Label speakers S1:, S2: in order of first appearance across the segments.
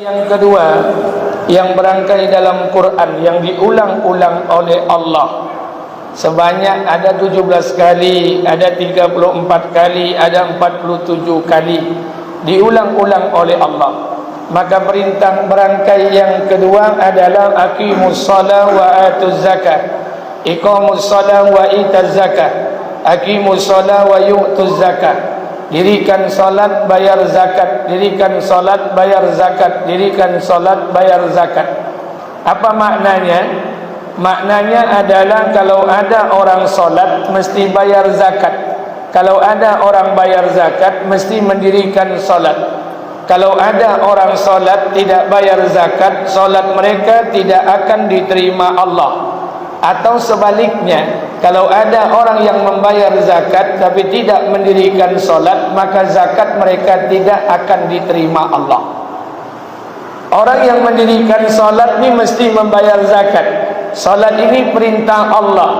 S1: Yang kedua, yang berangkai dalam Quran, yang diulang-ulang oleh Allah sebanyak ada 17 kali, ada 34 kali, ada 47 kali diulang-ulang oleh Allah. Maka perintah berangkai yang kedua adalah aqimus shalah wa atuz zakah, iqamus shalah wa itaz zakah, aqimus shalah wa yu'tuz zakah. Dirikan salat, bayar zakat. Dirikan salat, bayar zakat. Dirikan salat, bayar zakat. Apa maknanya? Maknanya adalah kalau ada orang salat mesti bayar zakat. Kalau ada orang bayar zakat mesti mendirikan salat. Kalau ada orang salat tidak bayar zakat, salat mereka tidak akan diterima Allah. Atau sebaliknya, kalau ada orang yang membayar zakat tapi tidak mendirikan solat, maka zakat mereka tidak akan diterima Allah. Orang yang mendirikan solat ini mesti membayar zakat. Solat ini perintah Allah.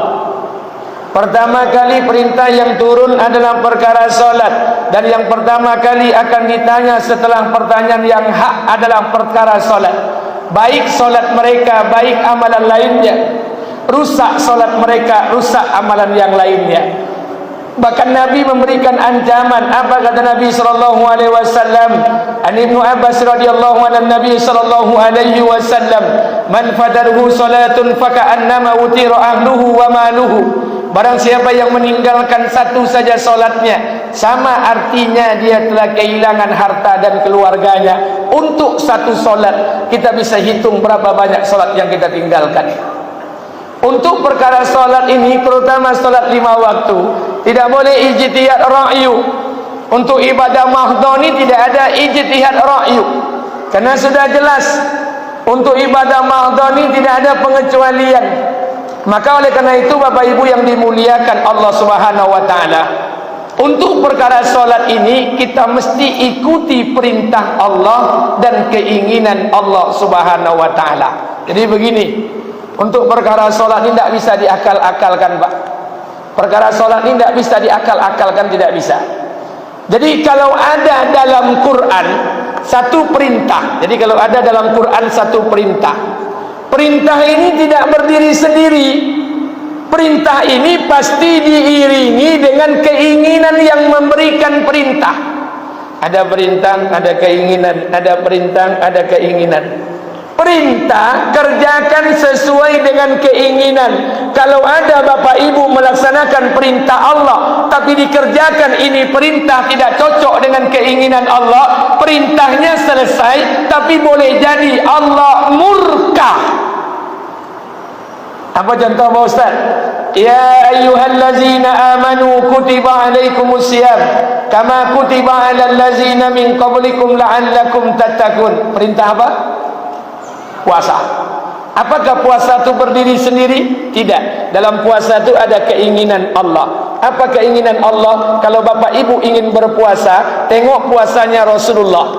S1: Pertama kali perintah yang turun adalah perkara solat, dan yang pertama kali akan ditanya setelah pertanyaan yang hak adalah perkara solat. Baik solat mereka, baik amalan lainnya. Rusak solat mereka, rusak amalan yang lainnya. Bahkan Nabi memberikan ancaman. Apa kata Nabi sallallahu alaihi wasallam? An Ibnu Abbas radhiyallahu anhu, Nabi sallallahu alaihi wasallam, "Man fadaruhu salatun faka'annama utira ahluhu wa maluhu." Barang siapa yang meninggalkan satu saja solatnya, sama artinya dia telah kehilangan harta dan keluarganya. Untuk satu solat kita bisa hitung berapa banyak solat yang kita tinggalkan. Untuk perkara solat ini, terutama solat 5 waktu, tidak boleh ijtihad ra'yu. Untuk ibadah mahdhani tidak ada ijtihad ra'yu, karena sudah jelas untuk ibadah mahdhani tidak ada pengecualian. Maka oleh karena itu Bapak Ibu yang dimuliakan Allah Subhanahu wa taala, untuk perkara solat ini kita mesti ikuti perintah Allah dan keinginan Allah Subhanahu wa taala. Jadi begini, untuk perkara solat ini tidak bisa diakal-akalkan, Pak. Perkara solat ini tidak bisa diakal-akalkan, tidak bisa. Jadi kalau ada dalam Quran satu perintah, jadi kalau ada dalam Quran satu perintah, perintah ini tidak berdiri sendiri. Perintah ini pasti diiringi dengan keinginan yang memberikan perintah. Ada perintah, ada keinginan. Ada perintah, ada keinginan. Perintah kerjakan sesuai dengan keinginan. Kalau ada Bapak Ibu melaksanakan perintah Allah tapi dikerjakan ini perintah tidak cocok dengan keinginan Allah, perintahnya selesai tapi boleh jadi Allah murka. Apa contoh Pak Ustaz? Ya ayyuhallazina amanu kutiba alaikumusiyam kama kutiba alal ladzina min qablikum la'allakum tattaqun. Perintah apa? Puasa. Apakah puasa itu berdiri sendiri? Tidak. Dalam puasa itu ada keinginan Allah. Apa keinginan Allah? Kalau Bapak Ibu ingin berpuasa, tengok puasanya Rasulullah.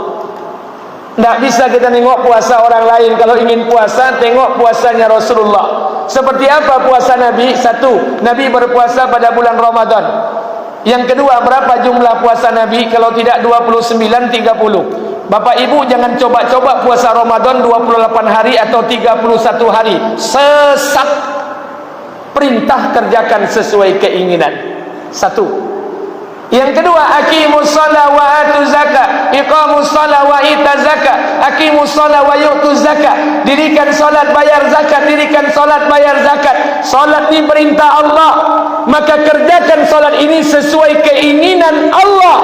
S1: Tidak bisa kita tengok puasa orang lain. Kalau ingin puasa, tengok puasanya Rasulullah. Seperti apa puasa Nabi? Satu, Nabi berpuasa pada bulan Ramadan. Yang kedua, berapa jumlah puasa Nabi? Kalau tidak 29, 30. Bapak Ibu jangan coba-coba puasa Ramadan 28 hari atau 31 hari. Sesat. Perintah kerjakan sesuai keinginan. Satu. Yang kedua, aqimus shalah wa atuz zakah, iqamus shalah wa itaz zakah, aqimus shalah wa yu'tuz zakah. Dirikan salat, bayar zakat. Dirikan salat, bayar zakat. Salat ini perintah Allah, maka kerjakan salat ini sesuai keinginan Allah.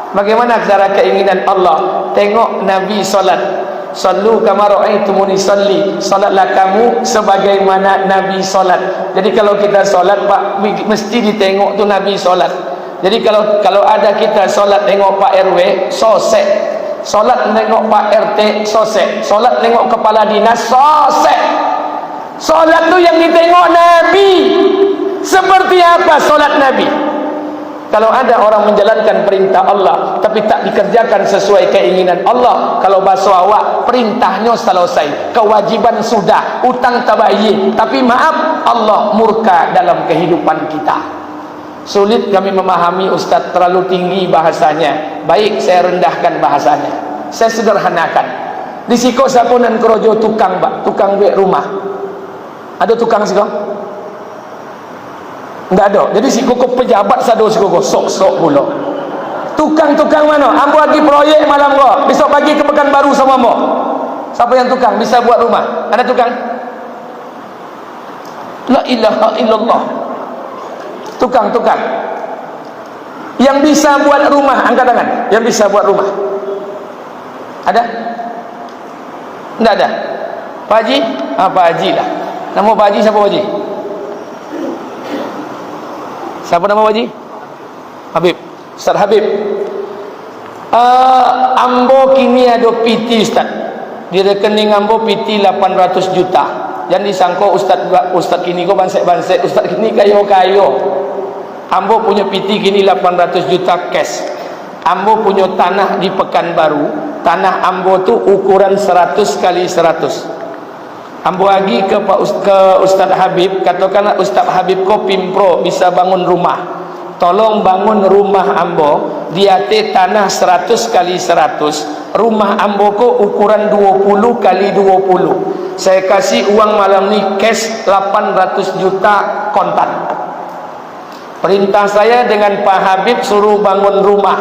S1: Bagaimana cara keinginan Allah? Tengok Nabi salat. Sallu kama ra'aitumuni salli. Salatlah kamu sebagaimana Nabi salat. Jadi kalau kita salat, Pak, mesti ditengok tu Nabi salat. Jadi kalau ada kita solat tengok Pak RW, sosek. Solat tengok Pak RT, sosek. Solat tengok kepala dinas, sosek. Solat tu yang ditengok Nabi. Seperti apa solat Nabi? Kalau ada orang menjalankan perintah Allah tapi tak dikerjakan sesuai keinginan Allah, kalau bahasa awak, perintahnya selesai, kewajiban sudah, utang tabayyi, tapi maaf, Allah murka dalam kehidupan kita. Sulit kami memahami Ustaz, terlalu tinggi bahasanya. Baik, saya rendahkan bahasanya, saya sederhanakan. Di siko sapunan kerojo tukang pak, tukang buat rumah. Ada tukang siko? Enggak ada. Jadi siko ko pejabat sado siko ko sok-sok pula. Tukang-tukang mana? Ambo lagi proyek malam ko. Besok pagi ke Pekanbaru sama mo. Siapa yang tukang bisa buat rumah? Ada tukang? La ilaha illallah. Tukang-tukang yang bisa buat rumah, angkat tangan. Yang bisa buat rumah ada? Tidak ada. Pak Haji? Pak Haji lah. Nama Pak Haji siapa Pak Haji? Siapa nama Pak Haji? Habib. Ustaz Habib. Ambo kini ada PT Ustaz. Di rekening Ambo PT 800 juta. Jangan disangka Ustaz kini kok bansek-bansek. Ustaz kini kayo-kayo. Ambo punya PT kini 800 juta cash. Ambo punya tanah di Pekanbaru. Tanah Ambo tu ukuran 100 kali 100. Ambo lagi ke Ustaz Habib. Katakanlah Ustaz Habib kau pimpro bisa bangun rumah. Tolong bangun rumah Ambo. Dia tanah 100 kali 100. Rumah Ambo kau ukuran 20 kali 20. Saya kasih uang malam ni cash 800 juta kontan. Perintah saya dengan Pak Habib suruh bangun rumah.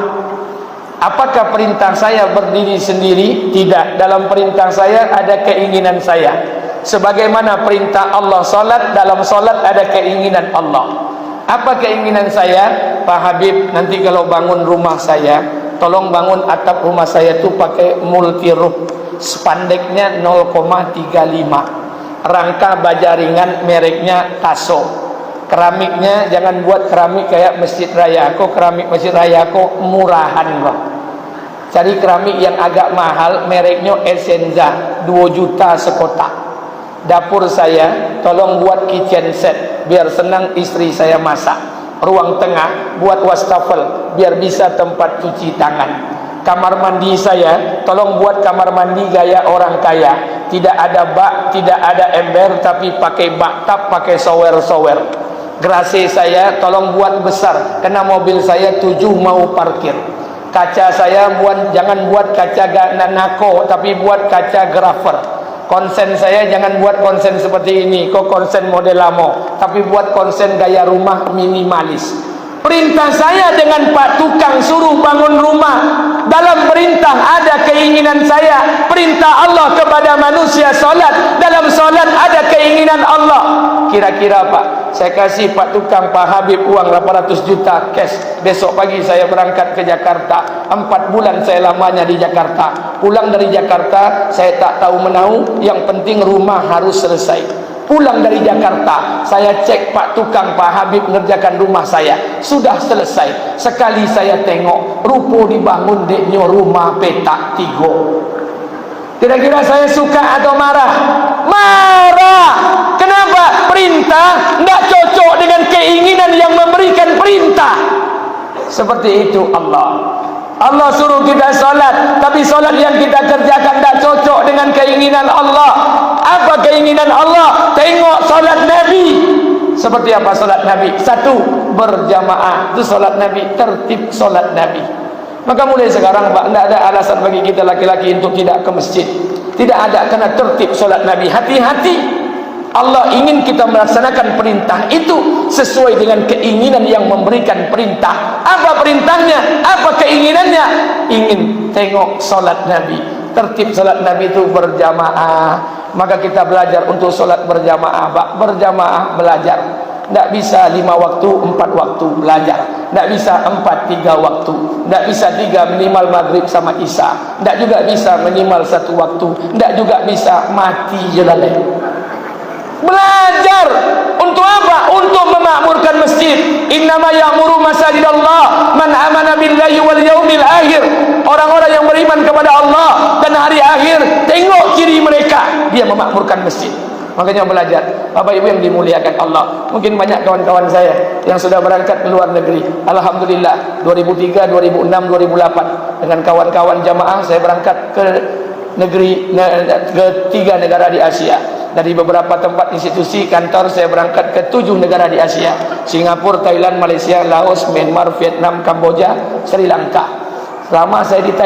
S1: Apakah perintah saya berdiri sendiri? Tidak. Dalam perintah saya ada keinginan saya. Sebagaimana perintah Allah salat, dalam salat ada keinginan Allah. Apa keinginan saya? Pak Habib, nanti kalau bangun rumah saya, tolong bangun atap rumah saya tu pakai multi roof. Spandeknya 0,35. Rangka baja ringan, mereknya Taso. Keramiknya jangan buat keramik kayak Masjid Raya. Keramik Masjid Raya murahan loh. Cari keramik yang agak mahal, mereknya Essenza, 2 juta sekotak. Dapur saya tolong buat kitchen set biar senang istri saya masak. Ruang tengah buat wastafel biar bisa tempat cuci tangan. Kamar mandi saya tolong buat kamar mandi gaya orang kaya. Tidak ada bak, tidak ada ember, tapi pakai bathtub, pakai shower. Gerasi saya tolong buat besar, karena mobil saya 7 mau parkir. Kaca saya jangan buat kaca nako, tapi buat kaca grafer. Konsen saya jangan buat konsen seperti ini, konsen model lama, tapi buat konsen gaya rumah minimalis. Perintah saya dengan Pak Tukang suruh bangun rumah. Dalam perintah ada keinginan saya. Perintah Allah kepada manusia solat. Dalam solat ada keinginan Allah. Kira-kira Pak, saya kasih Pak Tukang, Pak Habib uang 800 juta cash. Besok pagi saya berangkat ke Jakarta. 4 bulan saya lamanya di Jakarta. Pulang dari Jakarta saya tak tahu menau. Yang penting rumah harus selesai. Pulang dari Jakarta, saya cek Pak Tukang, Pak Habib mengerjakan rumah saya. Sudah selesai. Sekali saya tengok, rupo dibangun deknya rumah petak 3. Kira-kira saya suka atau marah? Marah. Kenapa? Perintah tidak cocok dengan keinginan yang memberikan perintah. Seperti itu Allah. Allah suruh kita salat, tapi salat yang kita kerjakan tidak cocok dengan keinginan Allah. Apa keinginan Allah? Tengok salat Nabi. Seperti apa salat Nabi? 1, berjamaah. Itu salat Nabi, tertib salat Nabi. Maka mulai sekarang Pak, tidak ada alasan bagi kita laki-laki untuk tidak ke masjid. Tidak ada, karena tertib salat Nabi. Hati-hati. Allah ingin kita melaksanakan perintah itu sesuai dengan keinginan yang memberikan perintah. Apa perintahnya? Apa keinginannya? Ingin tengok solat Nabi. Tertib solat Nabi itu berjamaah. Maka kita belajar untuk solat berjamaah, Pak. Berjamaah belajar. Tidak bisa 5 waktu, 4 waktu belajar. Tidak bisa 4, 3 waktu. Tidak bisa 3 minimal maghrib sama isya. Tidak juga bisa minimal 1 waktu. Tidak juga bisa mati jalan. Belajar untuk apa? Untuk memakmurkan masjid. Innama ya'muru masajidallah man amana billahi wal yaumil akhir. Orang-orang yang beriman kepada Allah dan hari akhir, tengok kiri mereka, dia memakmurkan masjid. Makanya belajar. Bapak Ibu yang dimuliakan Allah, mungkin banyak kawan-kawan saya yang sudah berangkat ke luar negeri. Alhamdulillah, 2003, 2006, 2008 dengan kawan-kawan jamaah saya berangkat ke negeri ke 3 negara di Asia. Dari beberapa tempat institusi kantor saya berangkat ke 7 negara di Asia. Singapura, Thailand, Malaysia, Laos, Myanmar, Vietnam, Kamboja, Sri Lanka. Selama saya di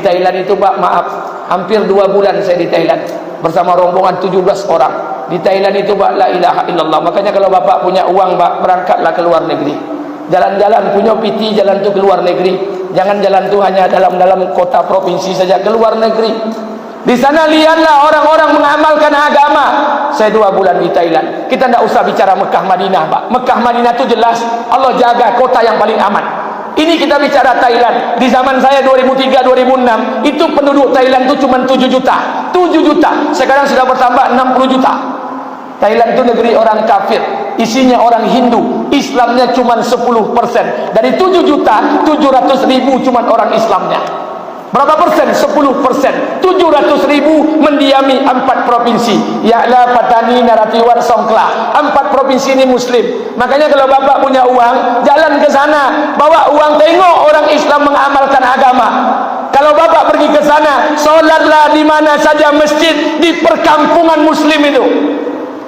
S1: Thailand itu Pak, maaf, hampir 2 bulan saya di Thailand bersama rombongan 17 orang. Di Thailand itu Pak, la ilaha illallah. Makanya kalau Bapak punya uang Pak, berangkatlah ke luar negeri. Jalan-jalan, punya piti jalan tu ke luar negeri. Jangan jalan tu hanya dalam kota provinsi saja, ke luar negeri. Di sana lihatlah orang-orang mengamalkan agama. Saya 2 bulan di Thailand. Kita tidak usah bicara Mekah Madinah Pak. Mekah Madinah itu jelas Allah jaga kota yang paling aman. Ini kita bicara Thailand. Di zaman saya 2003-2006 itu penduduk Thailand itu cuma 7 juta. 7 juta. Sekarang sudah bertambah 60 juta. Thailand itu negeri orang kafir, isinya orang Hindu, Islamnya cuma 10%. Dari 7 juta 700.000 cuma orang Islamnya. Berapa persen? 10%. 700.000 mendiami 4 provinsi, Ya'la, Patani, Narathiwat, Songkhla. 4 provinsi ini Muslim. Makanya kalau Bapak punya uang, jalan ke sana, bawa uang, tengok orang Islam mengamalkan agama. Kalau Bapak pergi ke sana, solatlah di mana saja masjid di perkampungan Muslim itu.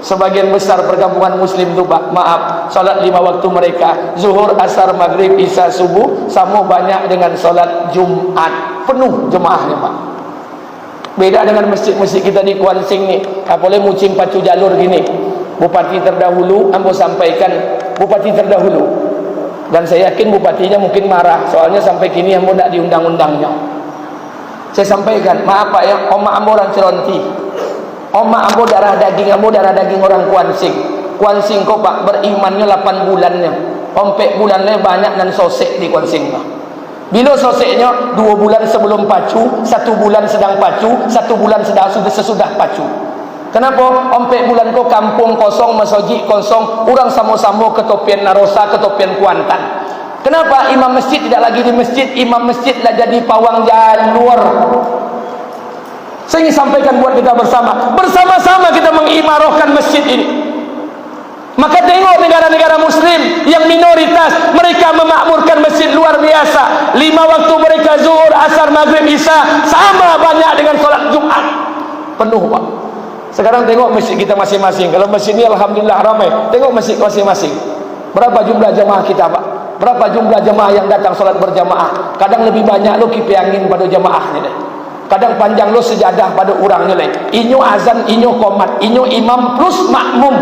S1: Sebagian besar perkampungan Muslim itu Pak, maaf, solat 5 waktu mereka, zuhur, asar, maghrib, isya, subuh, sama banyak dengan solat Jumat, penuh jemaahnya Pak. Beda dengan masjid-masjid kita di Kuan Sing ni, boleh mucim pacu jalur gini. Bupati terdahulu, ambo sampaikan bupati terdahulu, dan saya yakin bupatinya mungkin marah, soalnya sampai kini ambo tidak diundang-undangnya. Saya sampaikan, maaf Pak ya, oma ambo orang Ceronti. Oma ambo darah daging orang Kuan Sing. Kuan Sing kok Pak berimannya 8 bulannya. Ompek bulannya banyak dan sosek di Kuan Sing Pak. Bila soseknya 2 bulan sebelum pacu, 1 bulan sedang pacu, 1 bulan sesudah pacu. Kenapa? Ompek bulan kok kampung kosong, masjid kosong, orang sama-sama ketopian Narosa, ketopian Kuantan. Kenapa? Imam masjid tidak lagi di masjid, imam masjid lah jadi pawang jalur. Saya ingin sampaikan buat kita bersama-sama kita mengimarahkan masjid ini. Maka tengok negara-negara Muslim yang minoritas, mereka memakmurkan masjid luar biasa. 5 waktu mereka zuhur, asar, maghrib, isya sama banyak dengan solat Jumat, penuh Pak. Sekarang tengok masjid kita masing-masing. Kalau masjid ini alhamdulillah ramai, tengok masjid masing-masing. Berapa jumlah jemaah kita Pak? Berapa jumlah jemaah yang datang solat berjamaah? Kadang lebih banyak lo kipi angin pada jemaahnya deh. Kadang panjang lo sejadah pada orangnya lain. Inyo azan, inyo komat, inyo imam plus makmum.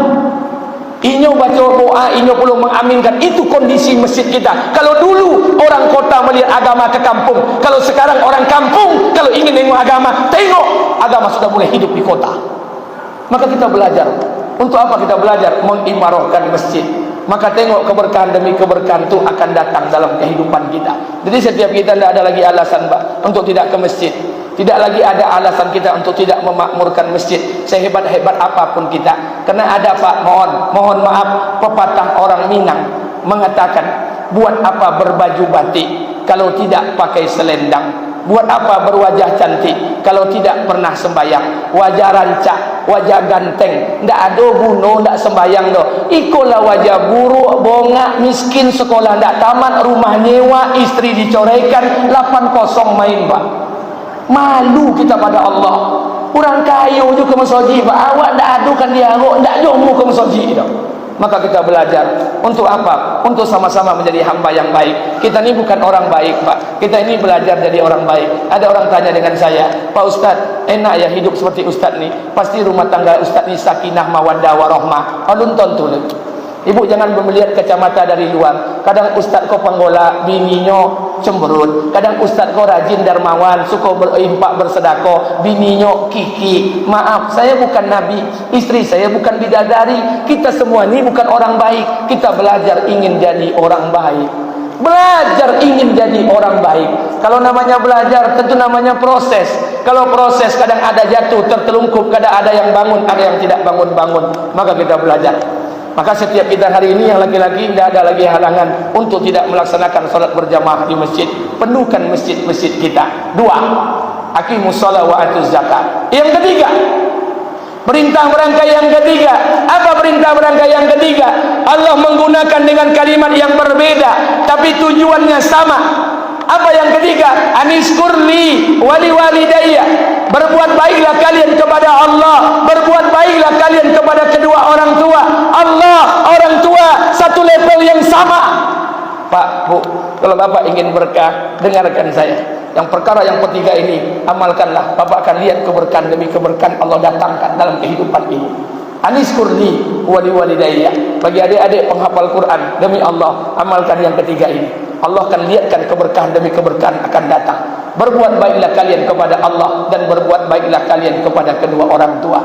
S1: Inyo baca doa, inyo perlu mengaminkan. Itu kondisi masjid kita. Kalau dulu orang kota melihat agama ke kampung, kalau sekarang orang kampung kalau ingin tengok agama, tengok agama sudah mulai hidup di kota. Maka kita belajar. Untuk apa kita belajar? Mengimarahkan masjid. Maka tengok keberkahan demi keberkahan itu akan datang dalam kehidupan kita. Jadi setiap kita tidak ada lagi alasan Pak untuk tidak ke masjid. Tidak lagi ada alasan kita untuk tidak memakmurkan masjid sehebat-hebat apapun kita. Karena ada Pak, mohon maaf, pepatah orang Minang mengatakan, buat apa berbaju batik kalau tidak pakai selendang? Buat apa berwajah cantik kalau tidak pernah sembayang? Wajah rancak, wajah ganteng, ndak ada guna, ndak sembayang doh. Ikolah wajah buruk, bongak, miskin, sekolah ndak tamat, rumah nyewa, istri dicoraikan, 8-0 main Pak. Malu kita pada Allah. Orang kaya juga ke masjid Pak, awak ndak adukan dia, ndak jomu ke masjid dah. Maka kita belajar untuk apa? Untuk sama-sama menjadi hamba yang baik. Kita ini bukan orang baik Pak, kita ini belajar jadi orang baik. Ada orang tanya dengan saya, Pak Ustaz, enak ya hidup seperti Ustaz ni? Pasti rumah tangga Ustaz ni sakinah mawaddah warahmah. Alun tonton. Ibu jangan melihat kacamata dari luar. Kadang Ustaz kau penggola, bininya cemberut. Kadang Ustaz kau rajin dermawan, suka berimpak bersedekah, bininya kiki. Maaf, saya bukan nabi, istri saya bukan bidadari. Kita semua ini bukan orang baik. Kita belajar ingin jadi orang baik. Belajar ingin jadi orang baik. Kalau namanya belajar, tentu namanya proses. Kalau proses kadang ada jatuh, tertelungkup, kadang ada yang bangun, ada yang tidak bangun-bangun. Maka kita belajar. Maka setiap kita hari ini yang laki-laki tidak ada lagi halangan untuk tidak melaksanakan solat berjamaah di masjid. Penuhkan masjid-masjid kita. 2, aqimus shalah wa atuz zakat. Yang ketiga, perintah berangkai yang ketiga. Apa perintah berangkai yang ketiga? Allah menggunakan dengan kalimat yang berbeda tapi tujuannya sama. Apa yang ketiga? Aniskurli wali walidayya. Berbuat baiklah kalian kepada Allah, berbuat baiklah kalian kepada kedua orang tua. Allah, orang tua satu level yang sama. Pak, Bu, Kalau bapak ingin berkah, dengarkan saya. Yang perkara yang ketiga ini, amalkanlah. Bapak akan lihat keberkahan demi keberkahan Allah datangkan dalam kehidupan ini. Anis kurli wali walidayya. Bagi adik-adik penghafal Quran, demi Allah, amalkan yang ketiga ini. Allah akan lihatkan keberkahan demi keberkahan akan datang. Berbuat baiklah kalian kepada Allah dan berbuat baiklah kalian kepada kedua orang tua.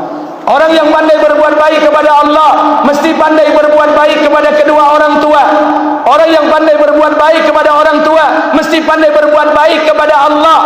S1: Orang yang pandai berbuat baik kepada Allah mesti pandai berbuat baik kepada kedua orang tua. Orang yang pandai berbuat baik kepada orang tua mesti pandai berbuat baik kepada Allah.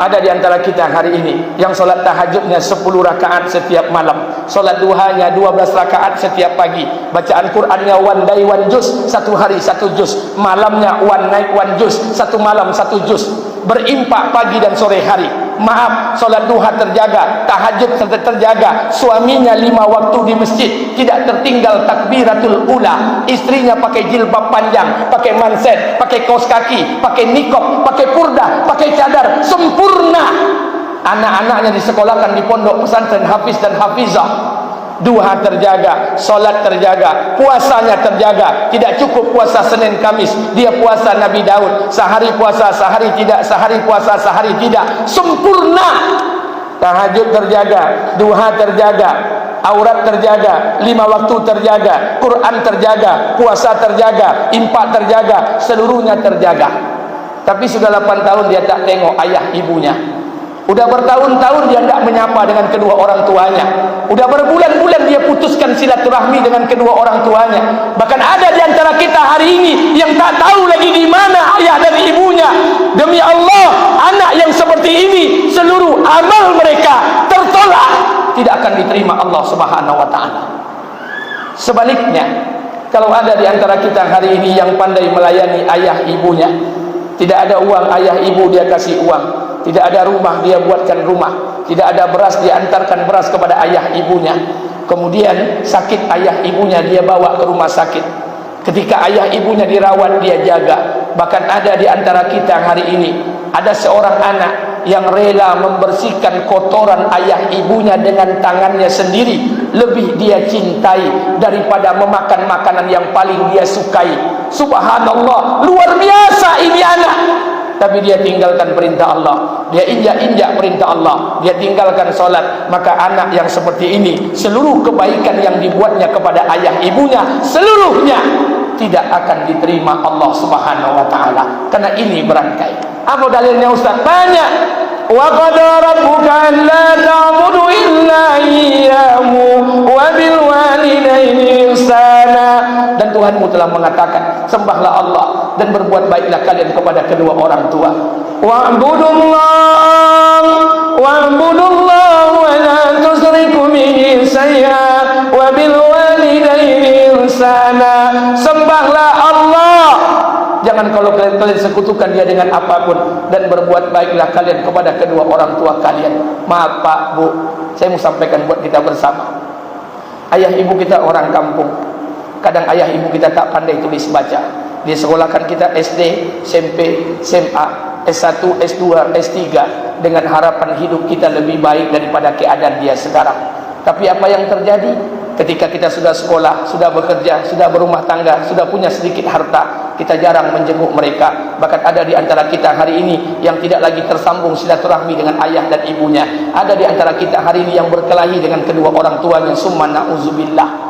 S1: Ada di antara kita hari ini yang solat tahajudnya 10 rakaat setiap malam, solat duhanya 12 rakaat setiap pagi, bacaan Qurannya one day one juz, satu hari satu juz, malamnya one night one juz, satu malam satu juz, berimpak pagi dan sore hari. Maaf, solat duha terjaga, tahajud terjaga, suaminya 5 waktu di masjid, tidak tertinggal takbiratul ula, istrinya pakai jilbab panjang, pakai manset, pakai kaos kaki, pakai nikob, pakai purdah, pakai cadar, sempurna. Anak-anaknya disekolahkan di pondok pesantren hafiz dan hafizah. Duha terjaga, solat terjaga, puasanya terjaga. Tidak cukup puasa Senin Kamis, dia puasa Nabi Daud, sehari puasa, sehari tidak, sehari puasa, sehari tidak, sempurna. Tahajud terjaga, duha terjaga, aurat terjaga, 5 waktu terjaga, Quran terjaga, puasa terjaga, infak terjaga, seluruhnya terjaga. Tapi sudah 8 tahun dia tak tengok ayah ibunya. Udah bertahun-tahun dia tidak menyapa dengan kedua orang tuanya. Udah berbulan-bulan dia putuskan silaturahmi dengan kedua orang tuanya. Bahkan ada di antara kita hari ini yang tak tahu lagi di mana ayah dan ibunya. Demi Allah, anak yang seperti ini seluruh amal mereka tertolak, tidak akan diterima Allah Subhanahu wa taala. Sebaliknya, kalau ada di antara kita hari ini yang pandai melayani ayah ibunya, tidak ada uang ayah ibu dia kasih uang, tidak ada rumah dia buatkan rumah, tidak ada beras dia antarkan beras kepada ayah ibunya. Kemudian sakit ayah ibunya dia bawa ke rumah sakit. Ketika ayah ibunya dirawat dia jaga. Bahkan ada di antara kita hari ini ada seorang anak yang rela membersihkan kotoran ayah ibunya dengan tangannya sendiri, lebih dia cintai daripada memakan makanan yang paling dia sukai. Subhanallah, luar biasa ini anak. Tapi dia tinggalkan perintah Allah, dia injak-injak perintah Allah, dia tinggalkan solat. Maka anak yang seperti ini, seluruh kebaikan yang dibuatnya kepada ayah ibunya, seluruhnya tidak akan diterima Allah Subhanahu wa taala. Karena ini berangkai. Apa dalilnya Ustaz? Banyak. Wa qadara rabbuka alla ta'budu illa iyyahu wa bil walidayni ihsana. Dan Tuhanmu telah mengatakan, sembahlah Allah dan berbuat baiklah kalian kepada kedua orang tua. Wa'budullah wa la tusyriku bihi syai'an wa bil walidayni ihsana. Sembahlah Allah, jangan kalau kalian sekutukan dia dengan apapun, dan berbuat baiklah kalian kepada kedua orang tua kalian. Maaf Pak, Bu, saya mau sampaikan buat kita bersama. Ayah ibu kita orang kampung. Kadang ayah ibu kita tak pandai tulis baca. Dia sekolahkan kita SD, SMP, SMA, S1, S2, S3 dengan harapan hidup kita lebih baik daripada keadaan dia sekarang. Tapi apa yang terjadi? Ketika kita sudah sekolah, sudah bekerja, sudah berumah tangga, sudah punya sedikit harta, kita jarang menjenguk mereka. Bahkan ada di antara kita hari ini yang tidak lagi tersambung silaturahmi dengan ayah dan ibunya. Ada di antara kita hari ini yang berkelahi dengan kedua orang tuanya. Summa na'udzubillah.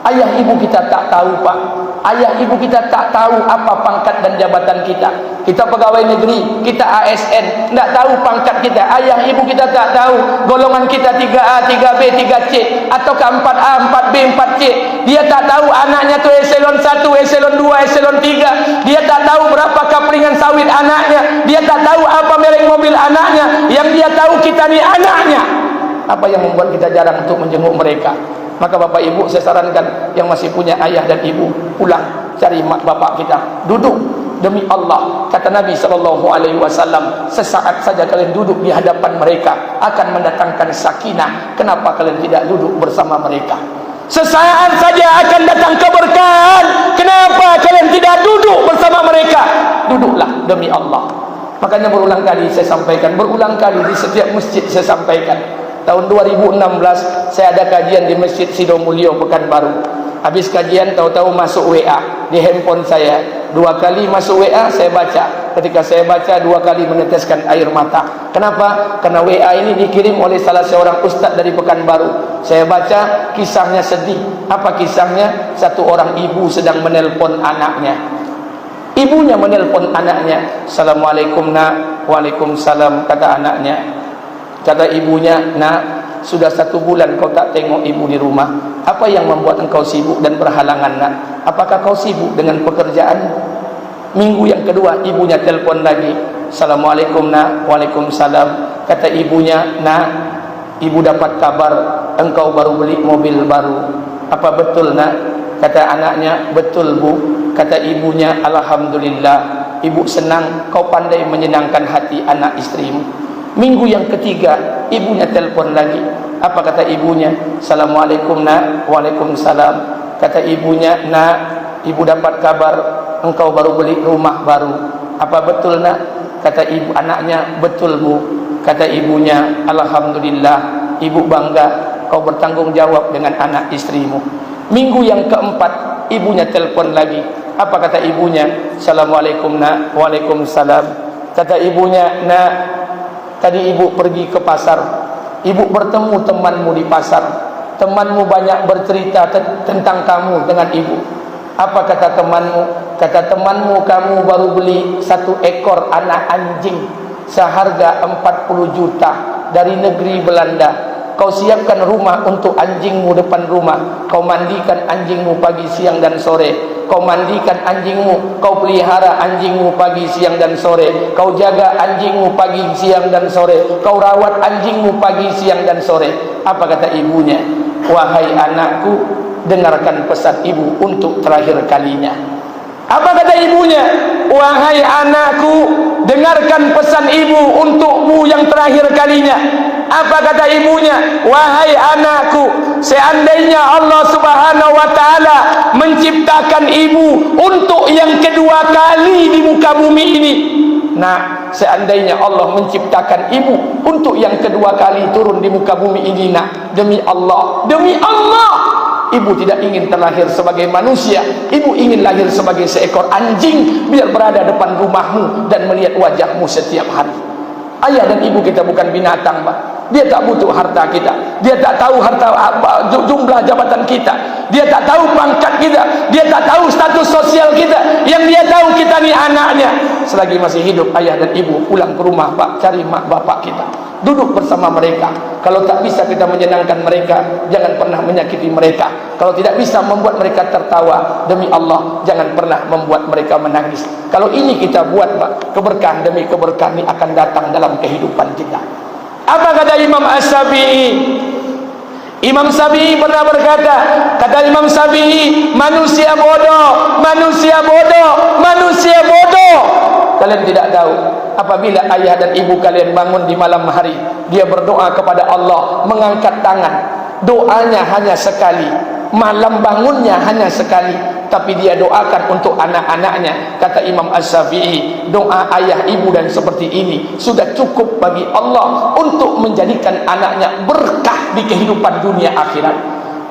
S1: Ayah ibu kita tak tahu Pak. Ayah ibu kita tak tahu apa pangkat dan jabatan kita. Kita pegawai negeri, kita ASN, tidak tahu pangkat kita. Ayah ibu kita tak tahu golongan kita 3A, 3B, 3C, atau 4A, 4B, 4C. Dia tak tahu anaknya tu eselon 1, eselon 2, eselon 3. Dia tak tahu berapa kaplingan sawit anaknya. Dia tak tahu apa merek mobil anaknya. Yang dia tahu kita ni anaknya. Apa yang membuat kita jarang untuk menjenguk mereka? Maka bapak ibu saya sarankan yang masih punya ayah dan ibu, pulang cari mak bapak kita, duduk. Demi Allah, kata Nabi SAW, sesaat saja kalian duduk di hadapan mereka akan mendatangkan sakinah. Kenapa kalian tidak duduk bersama mereka? Sesaat saja akan datang keberkahan. Kenapa kalian tidak duduk bersama mereka? Duduklah demi Allah. Makanya berulang kali saya sampaikan, berulang kali di setiap masjid saya sampaikan. Tahun 2016 saya ada kajian di Masjid Sidomulyo Pekanbaru. Habis kajian tahu-tahu masuk WA di handphone saya. 2 kali masuk WA saya baca. Ketika saya baca 2 kali meneteskan air mata. Kenapa? Karena WA ini dikirim oleh salah seorang ustaz dari Pekanbaru. Saya baca kisahnya sedih. Apa kisahnya? Satu orang ibu sedang menelpon anaknya. Ibunya menelpon anaknya. Assalamualaikum nak. Waalaikumsalam, kata anaknya. Kata ibunya, nak, sudah 1 bulan kau tak tengok ibu di rumah. Apa yang membuat engkau sibuk dan berhalangan nak? Apakah kau sibuk dengan pekerjaan? Minggu yang kedua ibunya telpon lagi. Assalamualaikum nak. Waalaikumsalam. Kata ibunya, nak, ibu dapat kabar engkau baru beli mobil baru. Apa betul nak? Kata anaknya, betul bu. Kata ibunya, alhamdulillah, ibu senang kau pandai menyenangkan hati anak istrimu. Minggu yang ketiga ibunya telpon lagi. Apa kata ibunya? Assalamualaikum nak. Waalaikumsalam. Kata ibunya, nak, ibu dapat kabar engkau baru beli rumah baru. Apa betul nak? Kata ibu anaknya, betul bu. Kata ibunya, alhamdulillah, ibu bangga kau bertanggung jawab dengan anak istrimu. Minggu yang keempat ibunya telpon lagi. Apa kata ibunya? Assalamualaikum nak. Waalaikumsalam. Kata ibunya, nak, tadi ibu pergi ke pasar. Ibu bertemu temanmu di pasar. Temanmu banyak bercerita tentang kamu dengan ibu. Apa kata temanmu? Kata temanmu, kamu baru beli 1 ekor anak anjing seharga 40 juta dari negeri Belanda. Kau siapkan rumah untuk anjingmu depan rumah. Kau mandikan anjingmu pagi, siang dan sore. Kau mandikan anjingmu, kau pelihara anjingmu pagi, siang dan sore. Kau jaga anjingmu pagi, siang dan sore. Kau rawat anjingmu pagi, siang dan sore. Apa kata ibunya? Wahai anakku, dengarkan pesan ibu untuk terakhir kalinya. Apa kata ibunya? Wahai anakku, dengarkan pesan ibu untukmu yang terakhir kalinya. Apa kata ibunya? Wahai anakku, seandainya Allah Subhanahu wa taala menciptakan ibu untuk yang kedua kali di muka bumi ini. Nah, seandainya Allah menciptakan ibu untuk yang kedua kali turun di muka bumi ini, nak, demi Allah, ibu tidak ingin terlahir sebagai manusia. Ibu ingin lahir sebagai seekor anjing, biar berada depan rumahmu dan melihat wajahmu setiap hari. Ayah dan ibu kita bukan binatang, Pak. Dia tak butuh harta kita. Dia tak tahu jumlah jabatan kita. Dia tak tahu pangkat kita. Dia tak tahu status sosial kita. Yang dia tahu kita ni anaknya. Selagi masih hidup ayah dan ibu, pulang ke rumah, Pak, cari mak bapak kita. Duduk bersama mereka. Kalau tak bisa kita menyenangkan mereka, jangan pernah menyakiti mereka. Kalau tidak bisa membuat mereka tertawa, demi Allah, jangan pernah membuat mereka menangis. Kalau ini kita buat, Pak, keberkahan demi keberkahan ini akan datang dalam kehidupan kita. Apa kata Imam As-Syafi'i? Imam Syafi'i pernah berkata, kata Imam Syafi'i, manusia bodoh, manusia bodoh, manusia bodoh. Kalian tidak tahu, apabila ayah dan ibu kalian bangun di malam hari, dia berdoa kepada Allah, mengangkat tangan. Doanya hanya sekali, malam bangunnya hanya sekali, tapi dia doakan untuk anak-anaknya. Kata Imam As-Syafi'i, doa ayah ibu dan seperti ini sudah cukup bagi Allah untuk menjadikan anaknya berkah di kehidupan dunia akhirat.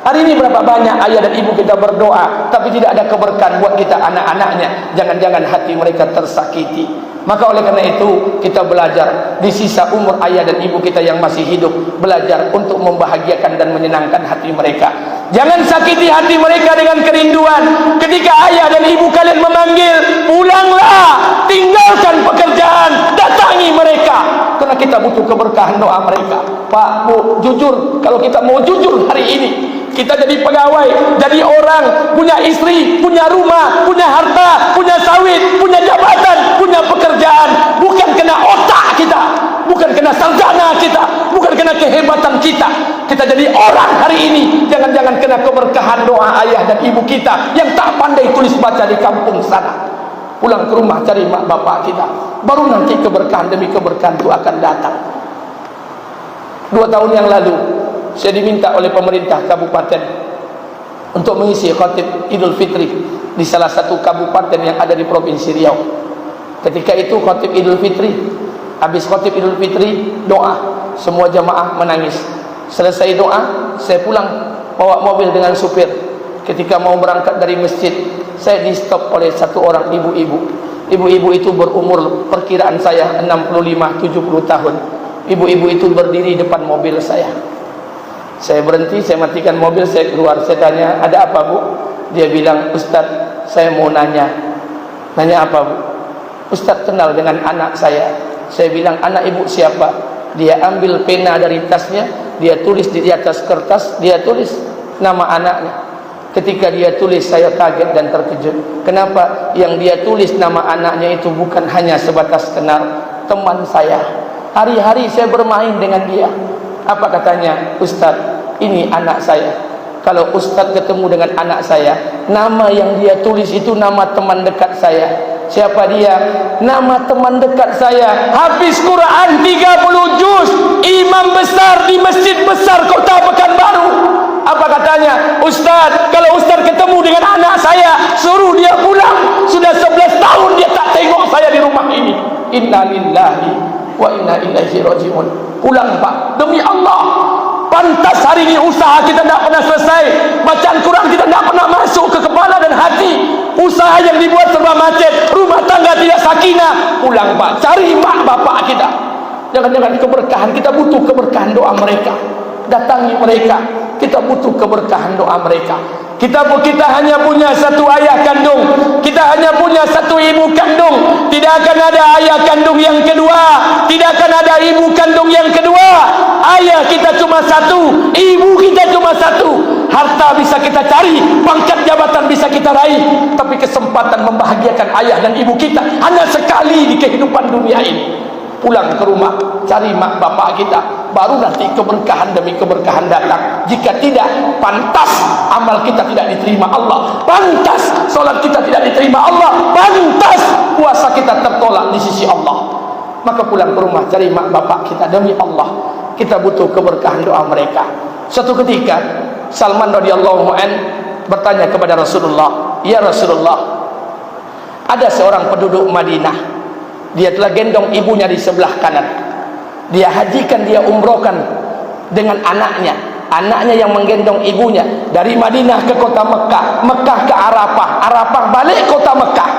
S1: Hari ini berapa banyak ayah dan ibu kita berdoa, tapi tidak ada keberkahan buat kita anak-anaknya. Jangan-jangan hati mereka tersakiti. Maka oleh karena itu kita belajar di sisa umur ayah dan ibu kita yang masih hidup, belajar untuk membahagiakan dan menyenangkan hati mereka. Jangan sakiti hati mereka dengan kerinduan. Ketika ayah dan ibu kalian memanggil, pulanglah, tinggalkan pekerjaan, datangi mereka. Karena kita butuh keberkahan doa mereka. Pak, Bu, jujur, kalau kita mau jujur hari ini, kita jadi pegawai, jadi orang, punya istri, punya rumah, punya harta, punya sawit, punya jabatan, punya pekerjaan, bukan kena otak kita, bukan kena sarjana kita, bukan kena kehebatan kita. Kita jadi orang hari ini, jangan-jangan kena keberkahan doa ayah dan ibu kita yang tak pandai tulis baca di kampung sana. Pulang ke rumah cari mak bapak kita, baru nanti keberkahan demi keberkahan itu akan datang. 2 tahun yang lalu saya diminta oleh pemerintah kabupaten untuk mengisi khatib Idul Fitri di salah satu kabupaten yang ada di Provinsi Riau. Ketika itu khatib Idul Fitri, habis khatib Idul Fitri doa, semua jamaah menangis. Selesai doa, saya pulang bawa mobil dengan supir. ketika mau berangkat dari masjid, saya di stop oleh satu orang ibu-ibu. Ibu-ibu itu berumur perkiraan saya 65-70 tahun. Ibu-ibu itu berdiri depan mobil saya. Saya berhenti, saya matikan mobil, saya keluar. Saya tanya, ada apa bu? Dia bilang, Ustaz, saya mau nanya. Nanya apa bu? Ustaz kenal dengan anak saya. Saya bilang, anak ibu siapa? Dia ambil pena dari tasnya, dia tulis di atas kertas, dia tulis nama anaknya. Ketika dia tulis, saya kaget dan terkejut. Kenapa? Yang dia tulis nama anaknya itu bukan hanya sebatas kenal, teman saya. Hari-hari saya bermain dengan dia. Apa katanya? Ustaz, ini anak saya. Kalau Ustaz ketemu dengan anak saya, nama yang dia tulis itu nama teman dekat saya. Siapa dia? Nama teman dekat saya, hafiz Quran 30 juz, imam besar di masjid besar kota Pekanbaru. Apa katanya? Ustaz, kalau Ustaz ketemu dengan anak saya, suruh dia pulang. Sudah 11 tahun dia tak tengok saya di rumah ini. Inna lillahi wa inna ilaihi raji'un. Pulang pak, demi Allah. Pantas hari ini usaha kita tidak pernah selesai, bacaan Quran kita tidak pernah masuk ke kepala dan hati. Usaha yang dibuat serba macet, rumah tangga tidak sakinah. Pulang pak, cari mak bapak kita. Jangan-jangan keberkahan, kita butuh keberkahan doa mereka. Datangi mereka, kita butuh keberkahan doa mereka. Kita hanya punya satu ayah kandung, kita hanya punya satu ibu kandung. Tidak akan ada ayah kandung yang kedua, tidak akan ada ibu kandung yang kedua. Ayah kita cuma satu, ibu kita cuma satu. Harta bisa kita cari, pangkat jabatan bisa kita raih, tapi kesempatan membahagiakan ayah dan ibu kita hanya sekali di kehidupan dunia ini. Pulang ke rumah, cari mak bapak kita, baru nanti keberkahan demi keberkahan datang. Jika tidak, pantas amal kita tidak diterima Allah, pantas solat kita tidak diterima Allah, pantas puasa kita tertolak di sisi Allah. Maka pulang ke rumah, cari mak bapak kita, demi Allah kita butuh keberkahan doa mereka. Suatu ketika Salman radhiyallahu an bertanya kepada Rasulullah, ya Rasulullah, ada seorang penduduk Madinah, dia telah gendong ibunya di sebelah kanan. Dia hajikan, dia umrohkan dengan anaknya. Anaknya yang menggendong ibunya dari Madinah ke kota Mekah, Mekah ke Arafah, Arafah balik kota Mekah.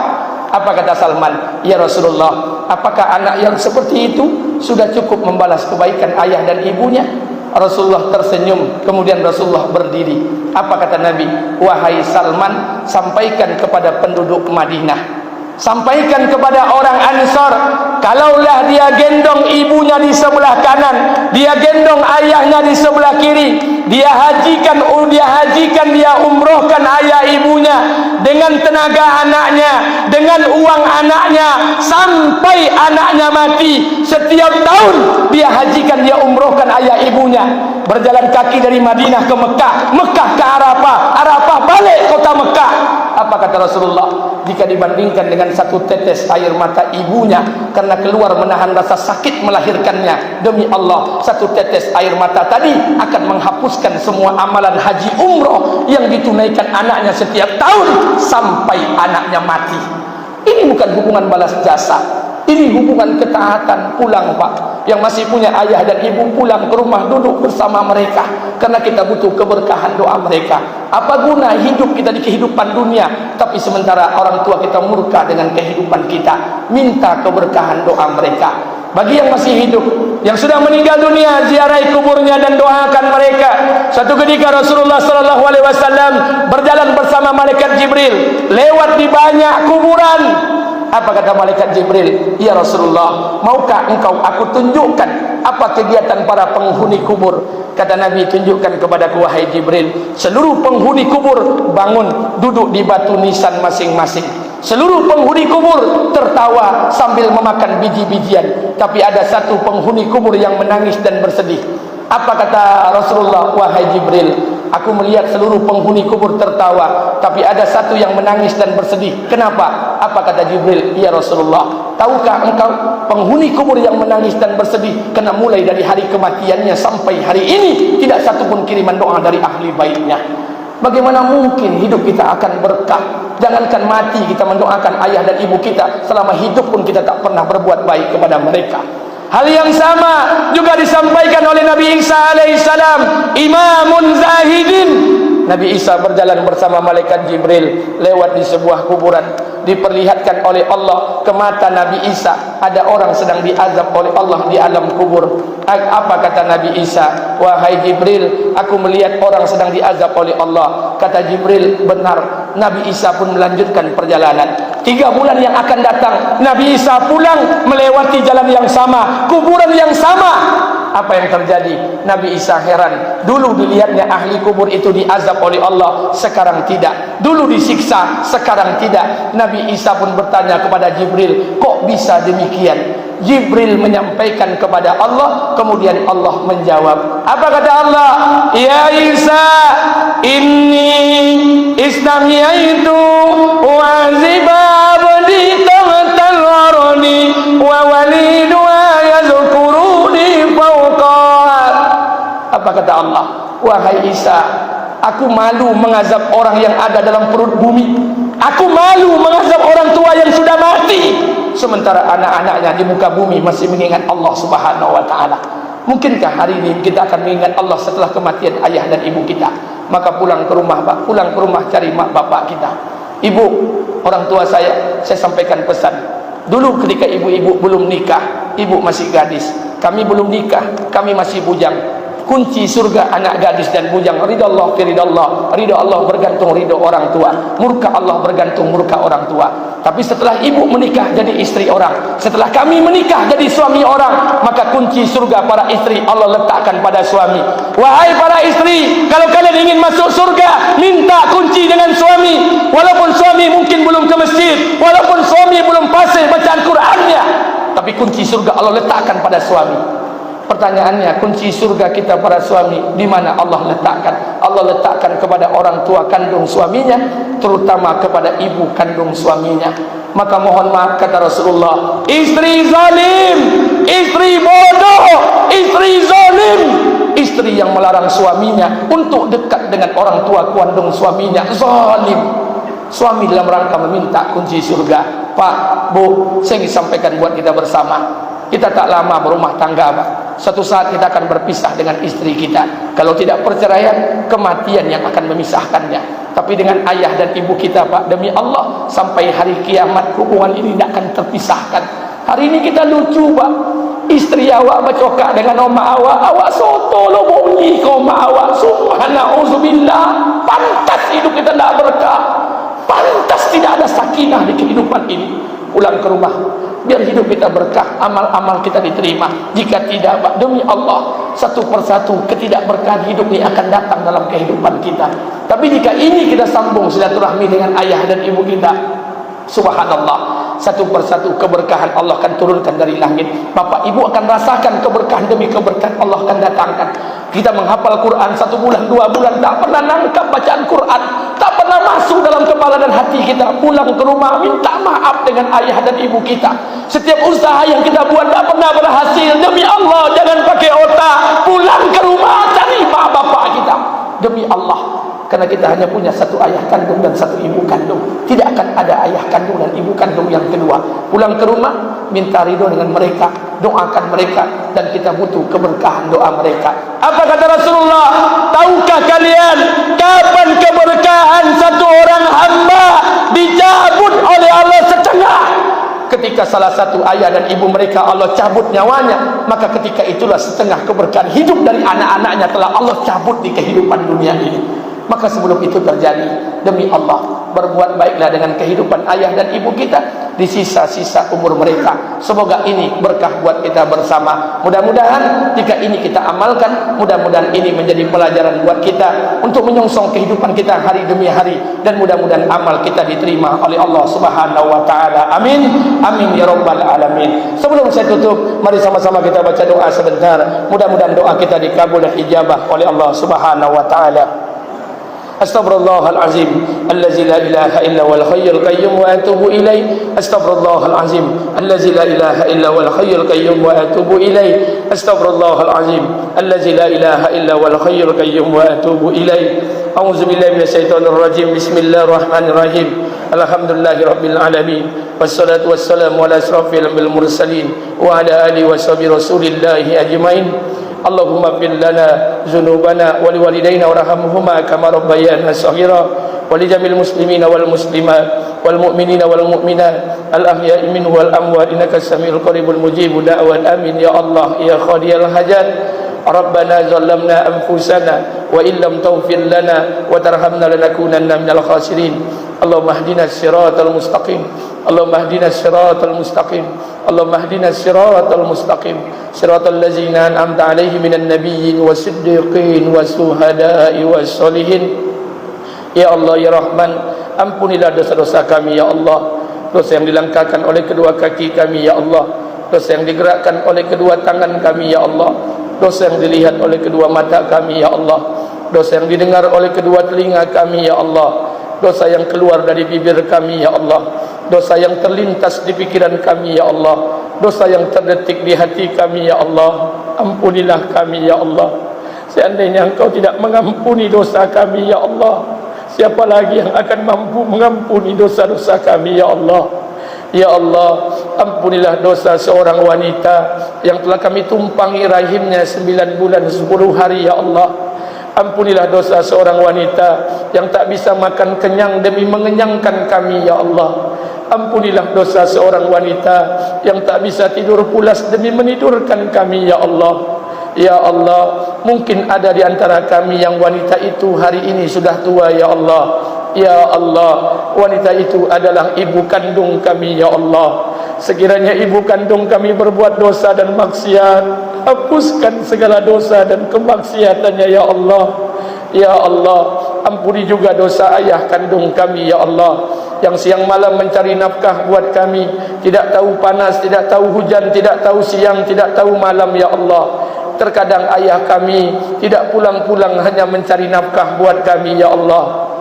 S1: Apa kata Salman? Ya Rasulullah, apakah anak yang seperti itu sudah cukup membalas kebaikan ayah dan ibunya? Rasulullah tersenyum, kemudian Rasulullah berdiri. Apa kata Nabi? Wahai Salman, sampaikan kepada penduduk Madinah, sampaikan kepada orang Ansar, kalaulah dia gendong ibunya di sebelah kanan, dia gendong ayahnya di sebelah kiri, dia hajikan, dia umrohkan ayah ibunya dengan tenaga anaknya, dengan uang anaknya, sampai anaknya mati. Setiap tahun dia hajikan, dia umrohkan ayah ibunya, berjalan kaki dari Madinah ke Mekah, Mekah ke Arafah, Arafah balik kota Mekah. Apa kata Rasulullah? Jika dibandingkan dengan satu tetes air mata ibunya karena keluar menahan rasa sakit melahirkannya, demi Allah, satu tetes air mata tadi akan menghapuskan semua amalan haji umroh yang ditunaikan anaknya setiap tahun sampai anaknya mati. Ini bukan hubungan balas jasa, ini hubungan ketaatan. Pulang pak, yang masih punya ayah dan ibu, pulang ke rumah, duduk bersama mereka, karena kita butuh keberkahan doa mereka. Apa guna hidup kita di kehidupan dunia, tapi sementara orang tua kita murka dengan kehidupan kita? Minta keberkahan doa mereka. Bagi yang masih hidup, yang sudah meninggal dunia, ziarahi kuburnya dan doakan mereka. Suatu ketika Rasulullah SAW berjalan bersama malaikat Jibril, lewat di banyak kuburan. Apa kata malaikat Jibril? Ya Rasulullah, maukah engkau aku tunjukkan apa kegiatan para penghuni kubur? Kata Nabi, tunjukkan kepadaku wahai Jibril. Seluruh penghuni kubur bangun, duduk di batu nisan masing-masing. Seluruh penghuni kubur tertawa sambil memakan biji-bijian. Tapi ada satu penghuni kubur yang menangis dan bersedih. Apa kata Rasulullah? Wahai Jibril, aku melihat seluruh penghuni kubur tertawa, tapi ada satu yang menangis dan bersedih. Kenapa? Apa kata Jibril? Ya Rasulullah, tahukah engkau penghuni kubur yang menangis dan bersedih? Karena mulai dari hari kematiannya sampai hari ini tidak satu pun kiriman doa dari ahli baitnya. Bagaimana mungkin hidup kita akan berkah? Jangankan mati kita mendoakan ayah dan ibu kita, selama hidup pun kita tak pernah berbuat baik kepada mereka. Hal yang sama juga disampaikan oleh Nabi Isa alaihissalam, imamun zahidin. Nabi Isa berjalan bersama malaikat Jibril lewat di sebuah kuburan. Diperlihatkan oleh Allah ke mata Nabi Isa ada orang sedang diazab oleh Allah di alam kubur. Apa kata Nabi Isa? Wahai Jibril, aku melihat orang sedang diazab oleh Allah. Kata Jibril, benar. Nabi Isa pun melanjutkan perjalanan. 3 bulan yang akan datang, Nabi Isa pulang melewati jalan yang sama, kuburan yang sama. Apa yang terjadi? Nabi Isa heran. Dulu dilihatnya ahli kubur itu diazab oleh Allah, sekarang tidak. Dulu disiksa, sekarang tidak. Nabi Isa pun bertanya kepada Jibril, kok bisa demikian? Jibril menyampaikan kepada Allah, kemudian Allah menjawab. Apa kata Allah? Ya Isa, inni istamiyaitu wa zibabdi tamtal warani wa walidu yazkuruni fawqat. Apa kata Allah? Wahai Isa, aku malu mengazab orang yang ada dalam perut bumi. Aku malu mengazab orang tua yang sudah mati, sementara anak-anaknya di muka bumi masih mengingat Allah Subhanahu wa ta'ala. Mungkinkah hari ini kita akan mengingat Allah setelah kematian ayah dan ibu kita? Maka pulang ke rumah, Pak. Pulang ke rumah cari mak bapak kita. Ibu, orang tua saya sampaikan pesan. Dulu ketika ibu-ibu belum nikah, ibu masih gadis. Kami belum nikah, kami masih bujang. Kunci surga anak gadis dan bujang, ridha Allah fi ridha Allah. Ridha Allah bergantung ridha orang tua, murka Allah bergantung murka orang tua. Tapi setelah ibu menikah jadi istri orang, setelah kami menikah jadi suami orang, maka kunci surga para istri Allah letakkan pada suami. Wahai para istri, kalau kalian ingin masuk surga, minta kunci dengan suami. Walaupun suami mungkin belum ke masjid, walaupun suami belum fasih bacaan Qur'annya, tapi kunci surga Allah letakkan pada suami. Pertanyaannya, kunci surga kita para suami di mana Allah letakkan? Allah letakkan kepada orang tua kandung suaminya, terutama kepada ibu kandung suaminya. Maka mohon maaf kata Rasulullah, istri zalim, istri bodoh, istri zalim, istri yang melarang suaminya untuk dekat dengan orang tua kandung suaminya, zalim. Suami dalam rangka meminta kunci surga. Pak, Bu, saya ingin sampaikan buat kita bersama. Kita tak lama berumah tangga, Pak. Suatu saat kita akan berpisah dengan istri kita. Kalau tidak perceraian, kematian yang akan memisahkannya. Tapi dengan ayah dan ibu kita, Pak, demi Allah, sampai hari kiamat hubungan ini tidak akan terpisahkan. Hari ini kita lucu, Pak. Istri awak bercokak dengan oma awak soto lo bunyi ke oma awak. Subhanallah, pantas hidup kita tidak berkah. Pantas tidak ada sakinah di kehidupan ini. Pulang ke rumah, biar hidup kita berkah, amal-amal kita diterima. Jika tidak, Pak, demi Allah, satu persatu ketidakberkahan hidup ini akan datang dalam kehidupan kita. Tapi jika ini kita sambung silaturahmi dengan ayah dan ibu kita, subhanallah, satu persatu keberkahan Allah akan turunkan dari langit. Bapak ibu akan rasakan keberkahan demi keberkahan Allah akan datangkan. Kita menghafal Quran 1 bulan, 2 bulan, tak pernah nangkap bacaan Quran, tak pernah masuk dalam kepala dan hati kita. Pulang ke rumah minta maaf dengan ayah dan ibu kita. Setiap usaha yang kita buat tak pernah berhasil. Demi Allah, jangan pakai otak. Pulang ke rumah cari mak bapak kita. Demi Allah, karena kita hanya punya satu ayah kandung dan satu ibu kandung. Tidak akan ada ayah kandung dan ibu kandung yang kedua. Pulang ke rumah, minta ridho dengan mereka, doakan mereka, dan kita butuh keberkahan doa mereka. Apa kata Rasulullah? Tahukah kalian kapan keberkahan satu orang hamba dicabut oleh Allah setengah? Ketika salah satu ayah dan ibu mereka Allah cabut nyawanya, maka ketika itulah setengah keberkahan hidup dari anak-anaknya telah Allah cabut di kehidupan dunia ini. Maka sebelum itu terjadi, demi Allah, berbuat baiklah dengan kehidupan ayah dan ibu kita di sisa-sisa umur mereka. Semoga ini berkah buat kita bersama. Mudah-mudahan jika ini kita amalkan, mudah-mudahan ini menjadi pelajaran buat kita untuk menyongsong kehidupan kita hari demi hari, dan mudah-mudahan amal kita diterima oleh Allah Subhanahu wa taala. Amin. Amin ya rabbal alamin. Sebelum saya tutup, mari sama-sama kita baca doa sebentar. Mudah-mudahan doa kita dikabul dan ijabah oleh Allah Subhanahu wa taala. Astaghfirullahalazim allazi la ilaha illa huwal hayyul qayyum wa atubu ilaih. Astaghfirullahalazim allazi la ilaha illa huwal hayyul qayyum wa atubu ilaih. Astaghfirullahalazim allazi la ilaha illa huwal hayyul qayyum wa atubu ilaih. A'udzu billahi minasyaitonir rajim. Bismillahirrahmanirrahim. Alhamdulillahirabbil alamin. Wassalatu wassalamu ala asrofil mursalin wa ala alihi washabihi rasulillahi ajmain. Allahumma fil lana dzunubana wa liwalidayna warhamhuma kama rabbayana shaghira wa li jamil muslimina wal muslimat wal mu'minina wal mu'minat al ahya'i minhum wal amwat innaka samiul qaribul mujibud da'wat amin ya Allah ya qadiyal hajat. Rabbana zalamna anfusana wa illam taghfir lana wa tarhamna lanakunanna minal khasirin. Allahumma ihdinas siratal mustaqim. Allahumma ihdinas siratal mustaqim. Allahumma ihdinas siratal mustaqim. Siratal ladzina an'amta 'alaihim minan nabiyyin wasiddiqin wasuhada'i wassolihin. Ya Allah ya Rahman, ampunilah dosa-dosa kami ya Allah. Dosa yang dilangkahkan oleh kedua kaki kami ya Allah. Dosa yang digerakkan oleh kedua tangan kami ya Allah. Dosa yang dilihat oleh kedua mata kami ya Allah. Dosa yang didengar oleh kedua telinga kami ya Allah. Dosa yang keluar dari bibir kami ya Allah. Dosa yang terlintas di pikiran kami ya Allah. Dosa yang terdetik di hati kami ya Allah. Ampunilah kami ya Allah. Seandainya Engkau tidak mengampuni dosa kami ya Allah, siapa lagi yang akan mampu mengampuni dosa-dosa kami ya Allah. Ya Allah, ampunilah dosa seorang wanita yang telah kami tumpangi rahimnya 9 bulan 10 hari ya Allah. Ampunilah dosa seorang wanita yang tak bisa makan kenyang demi mengenyangkan kami ya Allah. Ampunilah dosa seorang wanita yang tak bisa tidur pulas demi menidurkan kami ya Allah. Ya Allah, mungkin ada di antara kami yang wanita itu hari ini sudah tua ya Allah. Ya Allah, wanita itu adalah ibu kandung kami ya Allah. Sekiranya ibu kandung kami berbuat dosa dan maksiat, hapuskan segala dosa dan kemaksiatannya ya Allah. Ya Allah, ampuni juga dosa ayah kandung kami ya Allah, yang siang malam mencari nafkah buat kami, tidak tahu panas, tidak tahu hujan, tidak tahu siang, tidak tahu malam ya Allah. Terkadang ayah kami tidak pulang-pulang hanya mencari nafkah buat kami ya Allah.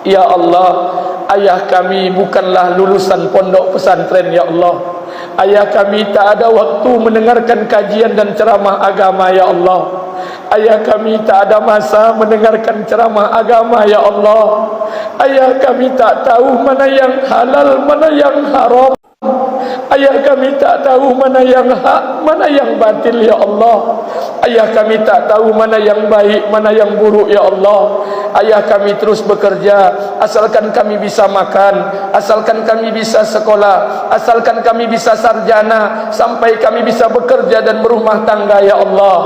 S1: Ya Allah, ayah kami bukanlah lulusan pondok pesantren ya Allah. Ayah kami tak ada waktu mendengarkan kajian dan ceramah agama ya Allah. Ayah kami tak ada masa mendengarkan ceramah agama ya Allah. Ayah kami tak tahu mana yang halal, mana yang haram. Ayah kami tak tahu mana yang hak, mana yang batil ya Allah. Ayah kami tak tahu mana yang baik, mana yang buruk ya Allah. Ayah kami terus bekerja, asalkan kami bisa makan, asalkan kami bisa sekolah, asalkan kami bisa sarjana, sampai kami bisa bekerja dan berumah tangga ya Allah.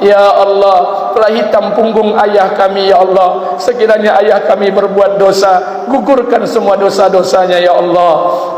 S1: Ya Allah, telah hitam punggung ayah kami ya Allah. Sekiranya ayah kami berbuat dosa, gugurkan semua dosa-dosanya ya Allah.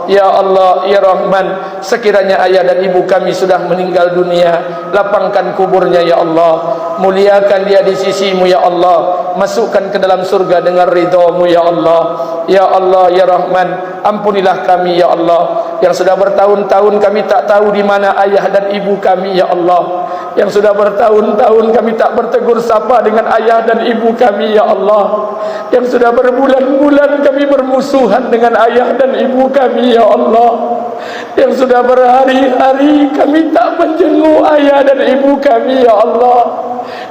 S1: Ya Allah, ya Rahman, sekiranya ayah dan ibu kami sudah meninggal dunia, lapangkan kuburnya ya Allah. Muliakan dia di sisimu ya Allah. Masukkan ke dalam surga dengan ridhamu ya Allah. Ya Allah, ya Rahman, ampunilah kami ya Allah, yang sudah bertahun-tahun kami tak tahu di mana ayah dan ibu kami ya Allah. Yang sudah bertahun-tahun kami tak bertegur sapa dengan ayah dan ibu kami ya Allah. Yang sudah berbulan-bulan kami bermusuhan dengan ayah dan ibu kami ya Allah. Yang sudah berhari-hari kami tak menjenguk ayah dan ibu kami ya Allah.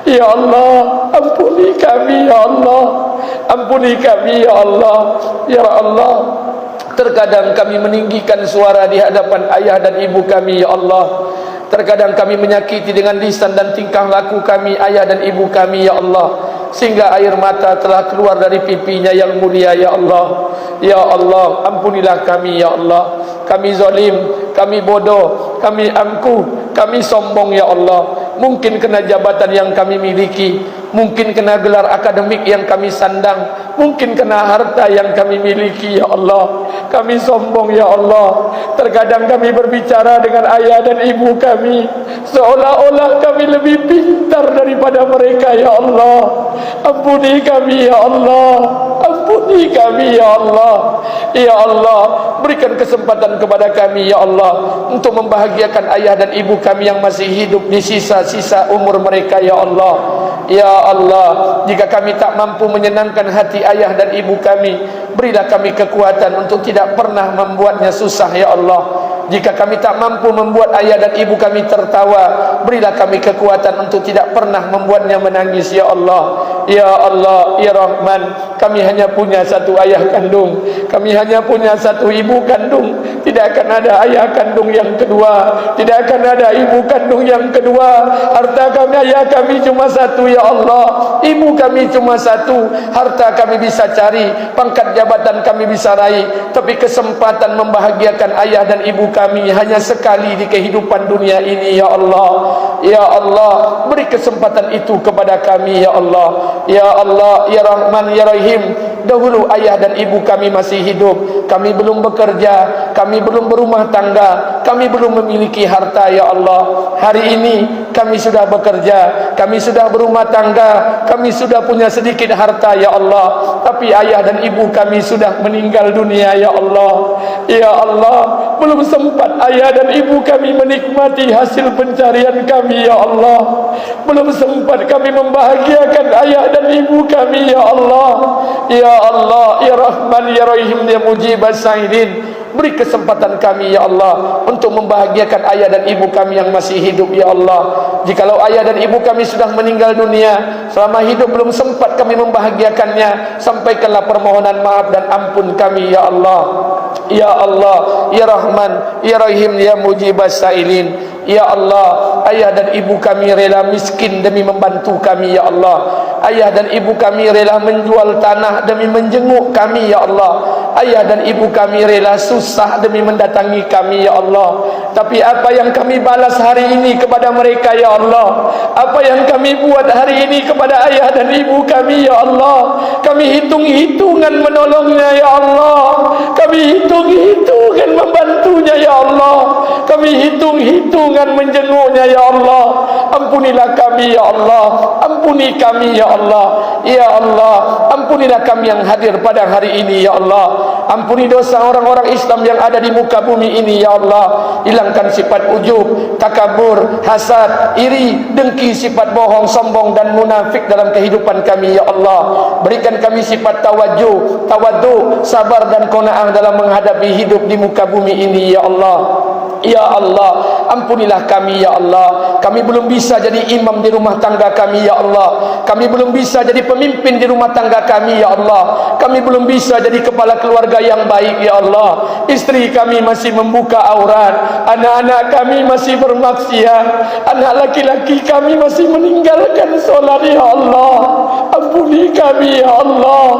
S1: Ya Allah, ampuni kami ya Allah. Ampuni kami ya Allah. Ya Allah, terkadang kami meninggikan suara di hadapan ayah dan ibu kami ya Allah. Terkadang kami menyakiti dengan lisan dan tingkah laku kami ayah dan ibu kami ya Allah, sehingga air mata telah keluar dari pipinya yang mulia ya Allah. Ya Allah, ampunilah kami ya Allah. Kami zalim, kami bodoh, kami angkuh, kami sombong ya Allah. Mungkin kena jabatan yang kami miliki, mungkin kena gelar akademik yang kami sandang, mungkin kena harta yang kami miliki ya Allah. Kami sombong ya Allah. Terkadang kami berbicara dengan ayah dan ibu kami seolah-olah kami lebih pintar daripada mereka ya Allah. Ampuni kami ya Allah. Ampuni kami ya Allah. Ya Allah, berikan kesempatan kepada kami ya Allah untuk membahagiakan ayah dan ibu kami yang masih hidup di sisa-sisa umur mereka ya Allah. Ya Allah, jika kami tak mampu menyenangkan hati ayah dan ibu kami, berilah kami kekuatan untuk tidak pernah membuatnya susah ya Allah. Jika kami tak mampu membuat ayah dan ibu kami tertawa, berilah kami kekuatan untuk tidak pernah membuatnya menangis ya Allah. Ya Allah, Ya Rahman, kami hanya punya satu ayah kandung, kami hanya punya satu ibu kandung. Tidak akan ada ayah kandung yang kedua, tidak akan ada ibu kandung yang kedua. Harta kami, ayah kami cuma satu ya Allah, ibu kami cuma satu. Harta kami bisa cari, pangkat jabatan kami bisa raih, tapi kesempatan membahagiakan ayah dan ibu kami hanya sekali di kehidupan dunia ini ya Allah. Ya Allah, beri kesempatan itu kepada kami ya Allah. Ya Allah, Ya Rahman, Ya Rahim, dahulu ayah dan ibu kami masih hidup, kami belum bekerja, kami belum berumah tangga, kami belum memiliki harta ya Allah. Hari ini kami sudah bekerja, kami sudah berumah tangga, kami sudah punya sedikit harta ya Allah, tapi ayah dan ibu kami sudah meninggal dunia ya Allah. Ya Allah, belum sempat ayah dan ibu kami menikmati hasil pencarian kami ya Allah, belum sempat kami membahagiakan ayah dan ibu kami ya Allah. Ya Allah, Ya Rahman, Ya Rahim, Ya Mujibas Sa'ilin, beri kesempatan kami ya Allah untuk membahagiakan ayah dan ibu kami yang masih hidup ya Allah. Jikalau ayah dan ibu kami sudah meninggal dunia, selama hidup belum sempat kami membahagiakannya, sampaikanlah permohonan maaf dan ampun kami ya Allah. Ya Allah, Ya Rahman, Ya Rahim, Ya Mujibas Sa'ilin. Ya Allah, ayah dan ibu kami rela miskin demi membantu kami ya Allah. Ayah dan ibu kami rela menjual tanah demi menjenguk kami ya Allah. Ayah dan ibu kami rela susah demi mendatangi kami ya Allah. Tapi apa yang kami balas hari ini kepada mereka ya Allah? Apa yang kami buat hari ini kepada ayah dan ibu kami ya Allah? Kami hitung-hitungan menolongnya ya Allah, kami hitung-hitungan membantunya ya Allah, kami hitung-hitungan menjenguknya ya Allah. Ampunilah kami ya Allah, ampuni kami ya Allah. Ya Allah, ampunilah kami yang hadir pada hari ini ya Allah. Ampuni dosa orang-orang Islam yang ada di muka bumi ini ya Allah. Hilangkan sifat ujub, takabur, hasad, iri, dengki, sifat bohong, sombong dan munafik dalam kehidupan kami ya Allah. Berikan kami sifat tawaddu, sabar dan qanaah dalam menghadapi hidup di muka bumi ini ya Allah. Ya Allah, ampunilah kami ya Allah. Kami belum bisa jadi imam di rumah tangga kami ya Allah. Kami belum bisa jadi pemimpin di rumah tangga kami ya Allah. Kami belum bisa jadi kepala keluarga yang baik ya Allah. Istri kami masih membuka aurat, anak-anak kami masih bermaksiat, anak laki-laki kami masih meninggalkan solat ya Allah. Ampuni kami ya Allah,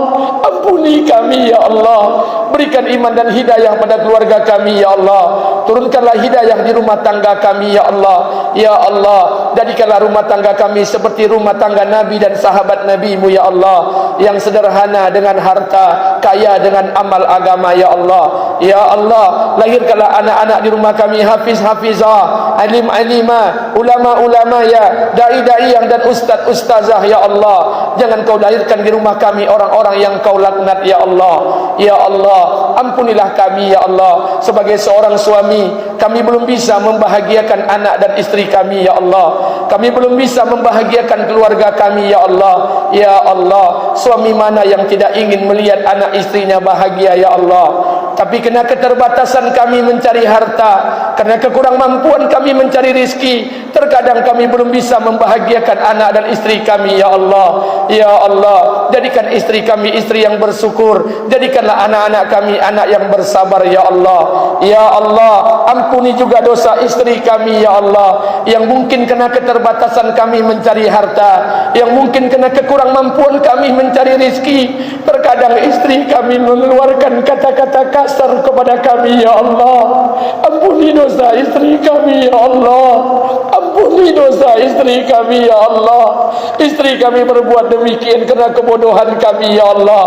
S1: ampuni kami ya Allah. Berikan iman dan hidayah pada keluarga kami ya Allah. Turunkanlah hidayah di rumah tangga kami ya Allah. Ya Allah, jadikanlah rumah tangga kami seperti rumah tangga Nabi dan sahabat Nabi-Mu ya Allah, yang sederhana dengan harta, kaya dengan amal agama ya Allah. Ya Allah, lahirkanlah anak-anak di rumah kami hafiz-hafizah, alim-alimah, ulama-ulama ya, dai-dai yang dan ustaz-ustazah ya Allah. Jangan kau lahirkan di rumah kami orang-orang yang kau laknat ya Allah. Ya Allah, ampunilah kami ya Allah. Sebagai seorang suami, kami belum bisa membahagiakan anak dan istri kami ya Allah. Kami belum bisa membahagiakan keluarga kami ya Allah. Ya Allah, suami mana yang tidak ingin melihat anak istrinya bahagia ya Allah. Tapi kena keterbatasan kami mencari harta, karena kekurang mampuan kami mencari rizki, terkadang kami belum bisa membahagiakan anak dan istri kami ya Allah. Ya Allah, jadikan istri kami istri yang bersyukur, jadikanlah anak-anak kami anak yang bersabar ya Allah. Ya Allah, ampuni juga dosa istri kami ya Allah, yang mungkin kena keterbatasan kami mencari harta, yang mungkin kena kekurang mampuan kami mencari rizki. Terkadang istri kami mengeluarkan kata-kata kasar kepada kami ya Allah. Ampuni dosa istri kami ya Allah, ampuni dosa istri kami ya Allah. Istri kami berbuat demikian kerana kebodohan kami ya Allah.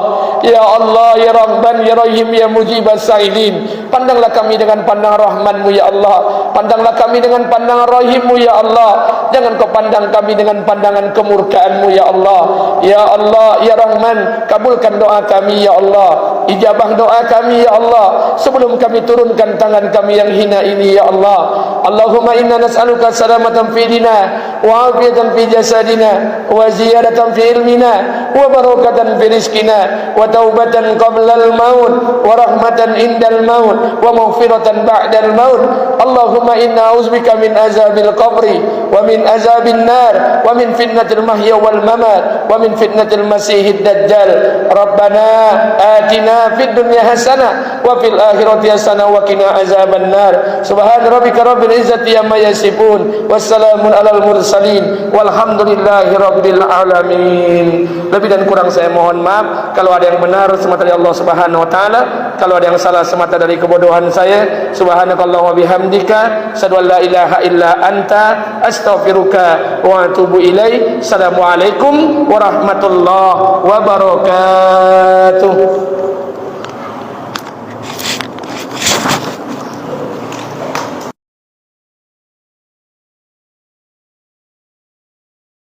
S1: Ya Allah, Ya Rahman, Ya Rahim, Ya Mujibas Sa'ilin. Pandanglah kami dengan pandang rahman-Mu ya Allah, pandanglah kami dengan pandangan rahim-Mu ya Allah. Jangan kau pandang kami dengan pandangan kemurkaan-Mu ya Allah. Ya Allah, Ya Rahman, kabulkan doa kami ya Allah, ijabah doa kami ya Allah, sebelum kami turunkan tangan kami yang hina ini ya Allah. Allahumma inna nas'aluka salamatan fi dina, wa afiyatan fi jasadina, wa ziyadatan fi ilmina, wa barakatan fi rizkina, wa taubatan qabla al-maut, wa rahmatan indal maut, wa maghfiratan ba'dal maut. Allahumma inna a'udzubika min azabil qabri, wa min azabin nar wa min fitnatil mahya wal mamat wa min fitnatil masiihid dajjal. Rabbana atina fid dunya hasanah wa fil akhirati hasanah wa qina azaban nar. Subhana rabbika rabbil izzati amma yasifun, wassalamun alal mursalin, walhamdulillahi rabbil alamin. Lebih dan kurang saya mohon maaf. Kalau ada yang benar semata dari Allah Subhanahu wa taala, kalau ada yang salah semata dari kebodohan saya. Subhanakallahumma bihamdika asyhadu an la ilaha illa anta astaghfiruka wa atubu ilaik. Assalamualaikum warahmatullahi wabarakatuh.